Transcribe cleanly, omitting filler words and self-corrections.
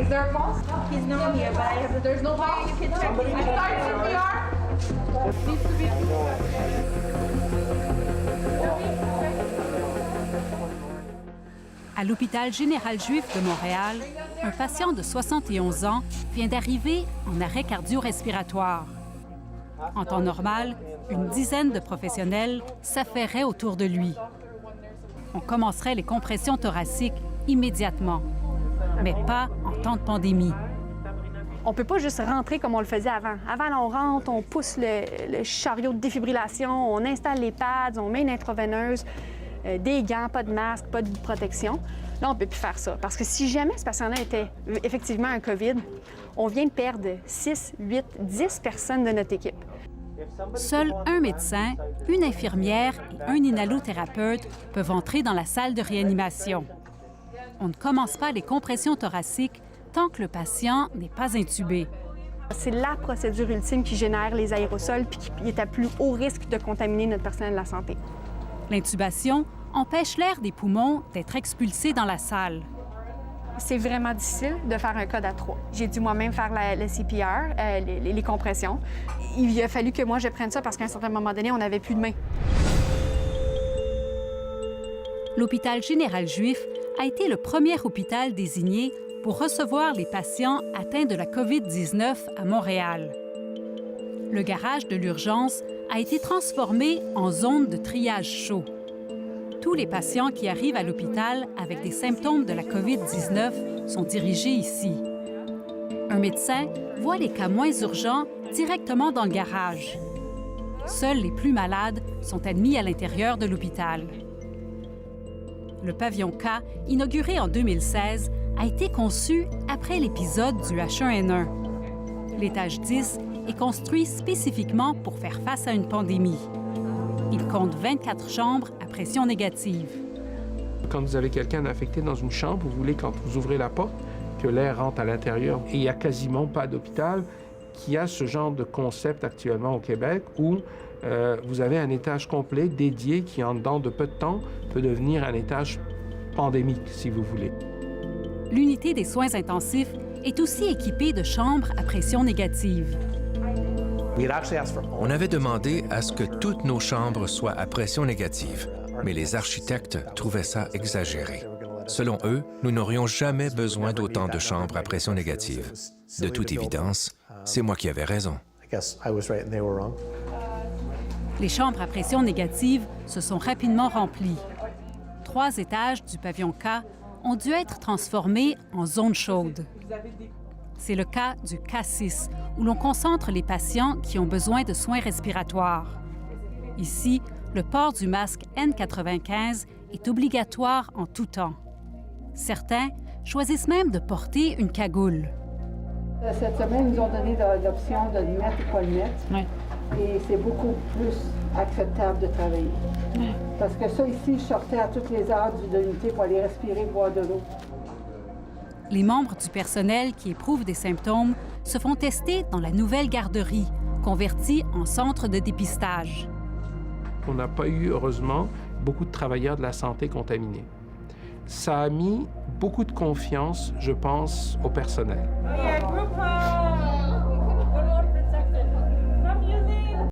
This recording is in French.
Is there a pulse? He's not here, but I have. There's no pulse? You can check. I start CPR. Needs to be. À l'hôpital général juif de Montréal, un patient de 71 ans vient d'arriver en arrêt cardio-respiratoire. En temps normal, une dizaine de professionnels s'affairaient autour de lui. On commencerait les compressions thoraciques immédiatement, mais pas en temps de pandémie. On ne peut pas juste rentrer comme on le faisait avant. Avant, là, on rentre, on pousse le chariot de défibrillation, on installe les pads, on met une intraveineuse, des gants, pas de masque, pas de protection. Là, on ne peut plus faire ça. Parce que si jamais ce patient-là était effectivement un COVID, on vient de perdre 6, 8, 10 personnes de notre équipe. Seul un médecin, une infirmière et un inhalothérapeute peuvent entrer dans la salle de réanimation. On ne commence pas les compressions thoraciques tant que le patient n'est pas intubé. C'est la procédure ultime qui génère les aérosols puis qui est à plus haut risque de contaminer notre personnel de la santé. L'intubation empêche l'air des poumons d'être expulsé dans la salle. C'est vraiment difficile de faire un code à 3. J'ai dû moi-même faire le CPR, les compressions. Il a fallu que moi, je prenne ça parce qu'à un certain moment donné, on n'avait plus de main. L'hôpital général juif a été le premier hôpital désigné pour recevoir les patients atteints de la COVID-19 à Montréal. Le garage de l'urgence a été transformé en zone de triage chaud. Tous les patients qui arrivent à l'hôpital avec des symptômes de la COVID-19 sont dirigés ici. Un médecin voit les cas moins urgents directement dans le garage. Seuls les plus malades sont admis à l'intérieur de l'hôpital. Le pavillon K, inauguré en 2016, a été conçu après l'épisode du H1N1. L'étage 10 est construit spécifiquement pour faire face à une pandémie. Il compte 24 chambres à pression négative. Quand vous avez quelqu'un infecté dans une chambre, vous voulez, quand vous ouvrez la porte, que l'air rentre à l'intérieur. Et il n'y a quasiment pas d'hôpital qui a ce genre de concept actuellement au Québec où vous avez un étage complet dédié qui, en dedans de peu de temps, peut devenir un étage pandémique, si vous voulez. L'unité des soins intensifs est aussi équipée de chambres à pression négative. On avait demandé à ce que toutes nos chambres soient à pression négative, mais les architectes trouvaient ça exagéré. Selon eux, nous n'aurions jamais besoin d'autant de chambres à pression négative. De toute évidence, c'est moi qui avais raison. Les chambres à pression négative se sont rapidement remplies. 3 étages du pavillon K ont dû être transformés en zone chaude. C'est le cas du K6, où l'on concentre les patients qui ont besoin de soins respiratoires. Ici, le port du masque N95 est obligatoire en tout temps. Certains choisissent même de porter une cagoule. Cette semaine, ils nous ont donné l'option de le mettre ou pas le mettre. Oui. Et c'est beaucoup plus acceptable de travailler. Oui. Parce que ça, ici, je sortais à toutes les heures de l'unité pour aller respirer, boire de l'eau. Les membres du personnel qui éprouvent des symptômes se font tester dans la nouvelle garderie, convertie en centre de dépistage. On n'a pas eu, heureusement, beaucoup de travailleurs de la santé contaminés. Ça a mis beaucoup de confiance, je pense, au personnel. Yeah, group hug.